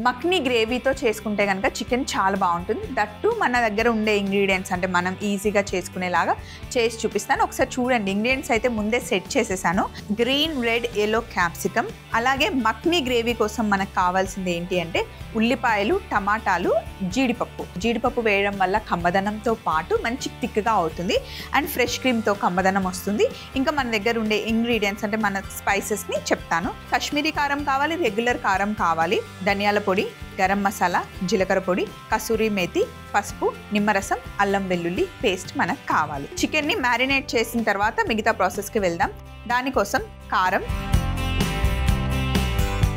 మక్ని గ్రేవీతో చేసుకుంటే కనుక చికెన్ చాలా బాగుంటుంది. దట్టు మన దగ్గర ఉండే ఇంగ్రీడియంట్స్ అంటే మనం ఈజీగా చేసుకునేలాగా చేసి చూపిస్తాను. ఒకసారి చూడండి. ఇంగ్రీడియంట్స్ అయితే ముందే సెట్ చేసేసాను. Green, red, yellow capsicum. అలాగే మక్ని గ్రేవీ కోసం మనకు కావాల్సింది ఏంటి అంటే ఉల్లిపాయలు, టమాటాలు, జీడిపప్పు వేయడం వల్ల కమ్మదనంతో పాటు మంచి థిక్గా అవుతుంది. అండ్ ఫ్రెష్ క్రీమ్తో కమ్మదనం వస్తుంది. ఇంకా మన దగ్గర ఉండే ఇంగ్రీడియంట్స్ అంటే మన స్పైసెస్ని చెప్తాను. కాశ్మీరీ కారం కావాలి, రెగ్యులర్ కారం కావాలి, ధనియాల పొడి, గరం మసాలా, జీలకర్ర పొడి, కసూరి మేతి, పసుపు, నిమ్మరసం, అల్లం వెల్లుల్లి పేస్ట్ మనకు కావాలి. చికెన్ని మ్యారినేట్ చేసిన తర్వాత మిగతా ప్రాసెస్కి వెళ్దాం. దానికోసం కారం.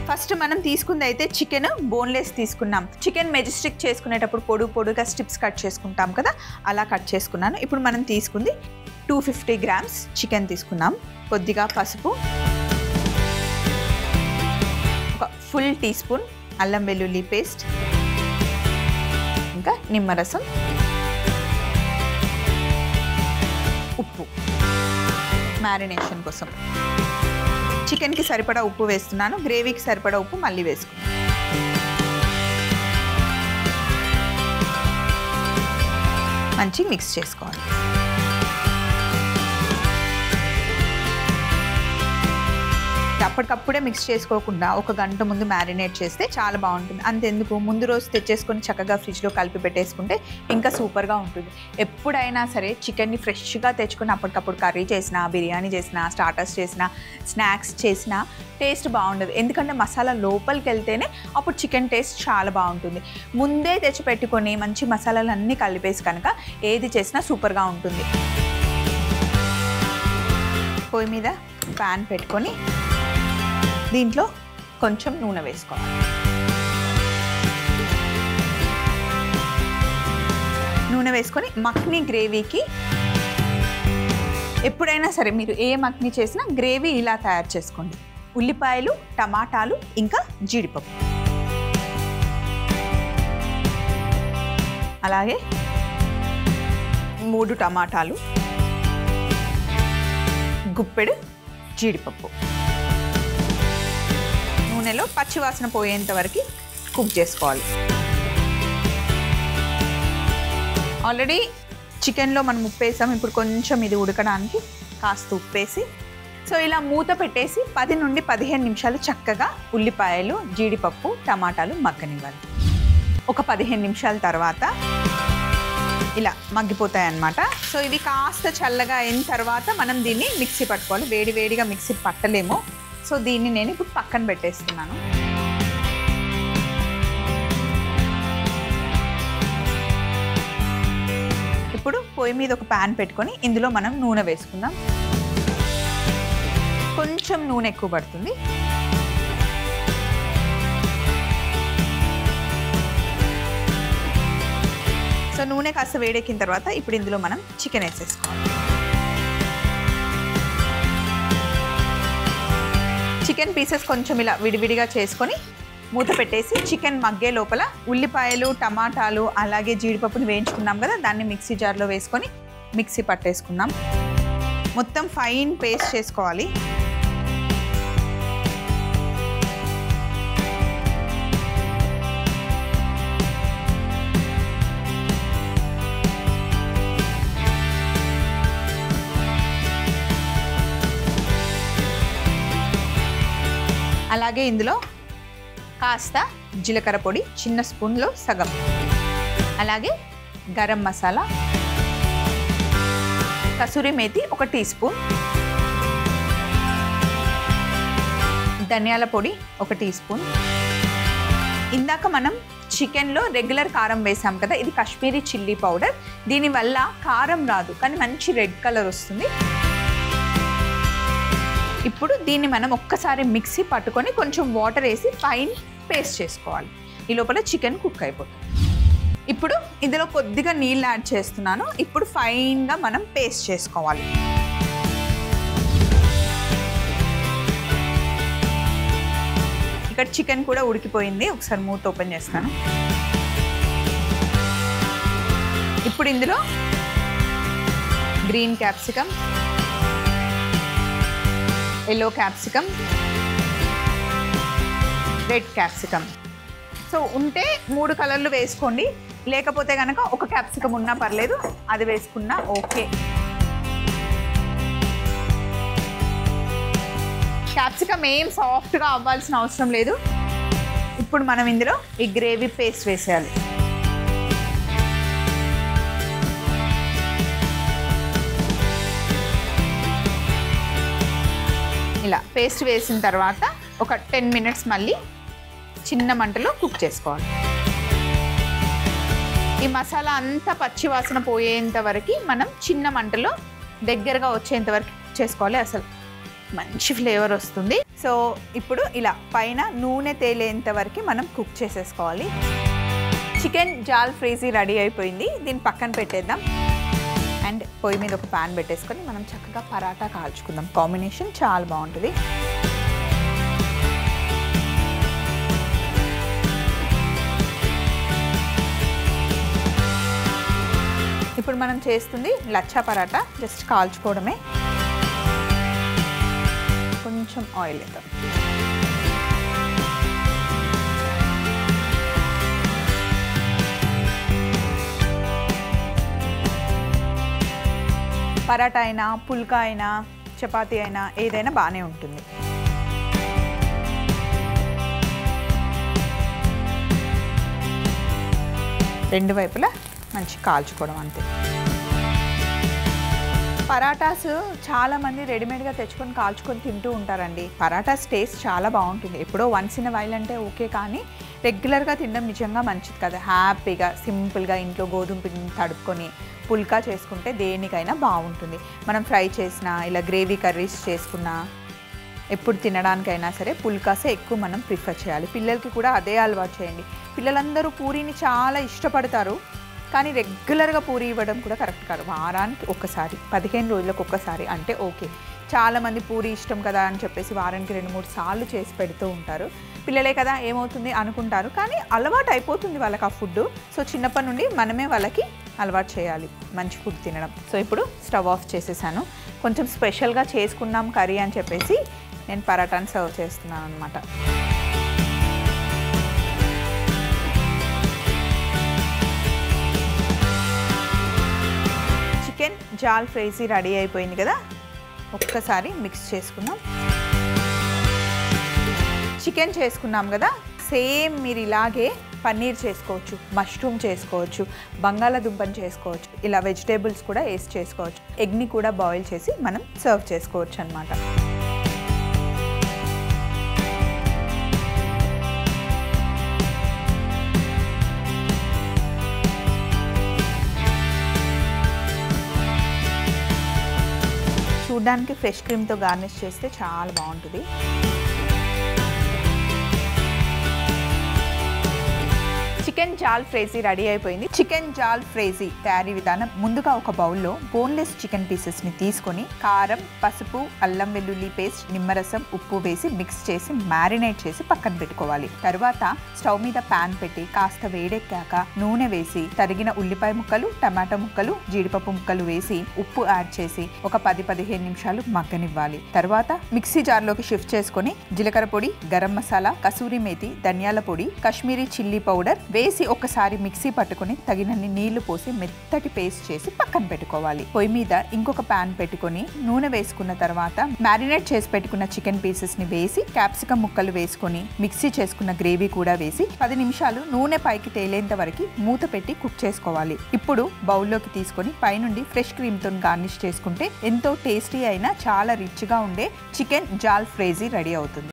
ఫస్ట్ మనం తీసుకుంది అయితే చికెన్ బోన్లెస్ తీసుకున్నాం. చికెన్ మెజెస్టిక్ చేసుకునేటప్పుడు పొడుగా స్ట్రిప్స్ కట్ చేసుకుంటాం కదా, అలా కట్ చేసుకున్నాను. ఇప్పుడు మనం తీసుకుంది 250 గ్రామ్స్ చికెన్ తీసుకున్నాం. కొద్దిగా పసుపు, ఒక ఫుల్ టీ స్పూన్ అల్లం వెల్లుల్లి పేస్ట్, ఇంకా నిమ్మరసం, ఉప్పు మ్యారినేషన్ కోసం. చికెన్కి సరిపడా ఉప్పు వేస్తున్నాను. గ్రేవీకి సరిపడా ఉప్పు మళ్ళీ వేసుకున్నాను. మంచిగా మిక్స్ చేసుకోవాలి. అప్పటికప్పుడే మిక్స్ చేసుకోకుండా ఒక గంట ముందు మ్యారినేట్ చేస్తే చాలా బాగుంటుంది. అంతెందుకు, ముందు రోజు తెచ్చేసుకొని చక్కగా ఫ్రిడ్జ్లో కలిపి పెట్టేసుకుంటే ఇంకా సూపర్గా ఉంటుంది. ఎప్పుడైనా సరే చికెన్ని ఫ్రెష్గా తెచ్చుకొని అప్పటికప్పుడు కర్రీ చేసినా, బిర్యానీ చేసినా, స్టార్టర్స్ చేసినా, స్నాక్స్ చేసినా టేస్ట్ బాగుండదు. ఎందుకంటే మసాలా లోపలికి వెళ్తేనే అప్పుడు చికెన్ టేస్ట్ చాలా బాగుంటుంది. ముందే తెచ్చి పెట్టుకొని మంచి మసాలాలు అన్నీ కలిపేసి కనుక ఏది చేసినా సూపర్గా ఉంటుంది. పొయ్యి మీద ప్యాన్ పెట్టుకొని దీంట్లో కొంచెం నూనె వేసుకోవాలి. నూనె వేసుకొని మక్ని గ్రేవీకి ఎప్పుడైనా సరే మీరు ఏ మక్ని చేసినా గ్రేవీ ఇలా తయారు చేసుకోండి. ఉల్లిపాయలు, టమాటాలు, ఇంకా జీడిపప్పు, అలాగే 3 టమాటాలు, గుప్పెడు జీడిపప్పు నూనెలో పచ్చివాసన పోయేంత వరకు కుక్ చేసుకోవాలి. ఆల్రెడీ చికెన్లో మనం ఉప్పు వేసాం. ఇప్పుడు కొంచెం ఇది ఉడకడానికి కాస్త ఉప్పు వేసి, సో ఇలా మూత పెట్టేసి 10 నుండి 15 నిమిషాలు చక్కగా ఉల్లిపాయలు, జీడిపప్పు, టమాటాలు మగ్గనివ్వాలి. ఒక 15 నిమిషాల తర్వాత ఇలా మగ్గిపోతాయి అన్నమాట. సో ఇవి కాస్త చల్లగా అయిన తర్వాత మనం దీన్ని మిక్సీ పట్టుకోవాలి. వేడిగా మిక్సీ పట్టలేము. సో దీన్ని నేను ఇప్పుడు పక్కన పెట్టేస్తున్నాను. ఇప్పుడు పొయ్యి మీద ఒక ప్యాన్ పెట్టుకొని ఇందులో మనం నూనె వేసుకుందాం. కొంచెం నూనె ఎక్కువ పడుతుంది. సో నూనె కాస్త వేడెక్కిన తర్వాత ఇప్పుడు ఇందులో మనం చికెన్ వేసేసుకోవాలి. చికెన్ పీసెస్ కొంచెం ఇలా విడివిడిగా చేసుకొని మూత పెట్టేసి చికెన్ మగ్గే లోపల ఉల్లిపాయలు, టమాటాలు, అలాగే జీడిపప్పుని వేయించుకున్నాం కదా, దాన్ని మిక్సీ జార్లో వేసుకొని మిక్సీ పట్టేసుకున్నాం. మొత్తం ఫైన్ పేస్ట్ చేసుకోవాలి. అలాగే ఇందులో కాస్త జీలకర్ర పొడి చిన్న స్పూన్లో సగం, అలాగే గరం మసాలా, కసూరి మేతి 1 టీ స్పూన్, ధనియాల పొడి 1 టీ స్పూన్. ఇందాక మనం చికెన్లో రెగ్యులర్ కారం వేసాం కదా, ఇది కాశ్మీరీ చిల్లీ పౌడర్. దీనివల్ల కారం రాదు కానీ మంచి రెడ్ కలర్ వస్తుంది. ఇప్పుడు దీన్ని మనం ఒక్కసారి మిక్సీ పట్టుకొని కొంచెం వాటర్ వేసి ఫైన్ పేస్ట్ చేసుకోవాలి. ఈ లోపల చికెన్ కుక్ అయిపోతుంది. ఇప్పుడు ఇందులో కొద్దిగా నీళ్ళు యాడ్ చేస్తున్నాను. ఇప్పుడు ఫైన్గా మనం పేస్ట్ చేసుకోవాలి. ఇక్కడ చికెన్ కూడా ఉడికిపోయింది. ఒకసారి మూత ఓపెన్ చేస్తాను. ఇప్పుడు ఇందులో green capsicum, yellow capsicum, red capsicum so ఉంటే 3 కలర్లు వేసుకోండి, లేకపోతే కనుక ఒక క్యాప్సికమ్ ఉన్నా పర్లేదు, అది వేసుకున్నా ఓకే. క్యాప్సికమ్ ఏం సాఫ్ట్గా అవ్వాల్సిన అవసరం లేదు. ఇప్పుడు మనం ఇందులో ఈ గ్రేవీ పేస్ట్ వేసేయాలి. ఇలా పేస్ట్ వేసిన తర్వాత ఒక 10 మినిట్స్ మళ్ళీ చిన్న మంటలో కుక్ చేసుకోవాలి. ఈ మసాలా అంతా పచ్చి వాసన పోయేంత వరకు మనం చిన్న మంటలో దగ్గరగా వచ్చేంత వరకు కుక్ చేసుకోవాలి. అసలు మంచి ఫ్లేవర్ వస్తుంది. సో ఇప్పుడు ఇలా పైన నూనె తేలేంత వరకు మనం కుక్ చేసేసుకోవాలి. చికెన్ జాల్ ఫ్రైజీ రెడీ అయిపోయింది. దీన్ని పక్కన పెట్టేద్దాం. అండ్ పొయ్యి మీద ఒక ప్యాన్ పెట్టేసుకొని మనం చక్కగా పరాటా కాల్చుకుందాం. కాంబినేషన్ చాలా బాగుంటుంది. ఇప్పుడు మనం చేస్తుంది లచ్చా పరాటా, జస్ట్ కాల్చుకోవడమే. కొంచెం ఆయిల్ వేద్దాం. పరాటా అయినా పుల్కా అయినా చపాతీ అయినా ఏదైనా బాగానే ఉంటుంది. రెండు వైపులా మంచి కాల్చుకోవడం అంతే. పరాటాస్ చాలామంది రెడీమేడ్గా తెచ్చుకొని కాల్చుకొని తింటూ ఉంటారండి. పరాటాస్ టేస్ట్ చాలా బాగుంటుంది. ఎప్పుడో వన్స్ ఇన్ వైల్ అంటే ఓకే, కానీ రెగ్యులర్గా తినడం నిజంగా మంచిది కదా. హ్యాపీగా సింపుల్గా ఇంట్లో గోధుమ పిండిని తడుపుకొని పుల్కా చేసుకుంటే దేనికైనా బాగుంటుంది. మనం ఫ్రై చేసినా ఇలా గ్రేవీ కర్రీస్ చేసుకున్నా ఎప్పుడు తినడానికైనా సరే పుల్కాసే ఎక్కువ మనం ప్రిఫర్ చేయాలి. పిల్లలకి కూడా అదే అలవాటు చేయండి. పిల్లలందరూ పూరీని చాలా ఇష్టపడతారు, కానీ రెగ్యులర్గా పూరి ఇవ్వడం కూడా కరెక్ట్ కాదు. వారానికి ఒక్కసారి, 15 రోజులకు ఒక్కసారి అంటే ఓకే. చాలామంది పూరి ఇష్టం కదా అని చెప్పేసి వారానికి 2-3 సార్లు చేసి పెడుతూ ఉంటారు. పిల్లలే కదా ఏమవుతుంది అనుకుంటారు, కానీ అలవాటు అయిపోతుంది వాళ్ళకి ఆ ఫుడ్. సో చిన్నప్పటి నుండి మనమే వాళ్ళకి అలవాటు చేయాలి మంచి ఫుడ్ తినడం. సో ఇప్పుడు స్టవ్ ఆఫ్ చేసేసాను. కొంచెం స్పెషల్గా చేసుకున్నాం కర్రీ అని చెప్పేసి నేను పరాటాని సర్వ్ చేస్తున్నాను అనమాట. చికెన్ జాల్ ఫ్రైజీ రెడీ అయిపోయింది కదా, ఒక్కసారి మిక్స్ చేసుకుందాం. చికెన్ చేసుకున్నాం కదా, సేమ్ మీరు ఇలాగే పన్నీర్ చేసుకోవచ్చు, మష్రూమ్ చేసుకోవచ్చు, బంగాళాదుంపని చేసుకోవచ్చు, ఇలా వెజిటేబుల్స్ కూడా వేసి చేసుకోవచ్చు. ఎగ్ని కూడా బాయిల్ చేసి మనం సర్వ్ చేసుకోవచ్చు అన్నమాట. చూడ్డానికి ఫ్రెష్ క్రీమ్తో గార్నిష్ చేస్తే చాలా బాగుంటుంది. చికెన్ జాల్ ఫ్రైజీ రెడీ అయిపోయింది. చికెన్ జాల్ ఫ్రైజీ తయారీ విధానం: ముందుగా ఒక బౌల్లో బోన్లెస్ చికెన్ పీసెస్ని తీసుకొని కారం, పసుపు, అల్లం వెల్లుల్లి పేస్ట్, నిమ్మరసం, ఉప్పు వేసి మిక్స్ చేసి మ్యారినేట్ చేసి పక్కన పెట్టుకోవాలి. తర్వాత స్టవ్ మీద ప్యాన్ పెట్టి కాస్త వేడెక్కాక నూనె వేసి తరిగిన ఉల్లిపాయ ముక్కలు, టమాటా ముక్కలు, జీడిపప్పు ముక్కలు వేసి ఉప్పు యాడ్ చేసి ఒక 10-15 నిమిషాలు మగ్గనివ్వాలి. తర్వాత మిక్సీ జార్లోకి షిఫ్ట్ చేసుకొని జీలకర్ర పొడి, గరం మసాలా, కసూరి మేతి, ధనియాల పొడి, కాశ్మీరీ చిల్లీ పౌడర్ వేసి ఒకసారి మిక్సీ పట్టుకొని తగినన్ని నీళ్లు పోసి మెత్తటి పేస్ట్ చేసి పక్కన పెట్టుకోవాలి. పొయ్యి మీద ఇంకొక ప్యాన్ పెట్టుకొని నూనె వేసుకున్న తర్వాత మ్యారినేట్ చేసి పెట్టుకున్న చికెన్ పీసెస్ ని వేసి క్యాప్సికమ్ ముక్కలు వేసుకొని మిక్సీ చేసుకున్న గ్రేవీ కూడా వేసి 10 నిమిషాలు నూనె పైకి తేలేంత వరకు మూత పెట్టి కుక్ చేసుకోవాలి. ఇప్పుడు బౌల్లోకి తీసుకొని పైనుండి ఫ్రెష్ క్రీమ్ తో గార్నిష్ చేసుకుంటే ఎంతో టేస్టీ అయినా చాలా రిచ్ గా ఉండే చికెన్ జాల్ ఫ్రైజీ రెడీ అవుతుంది.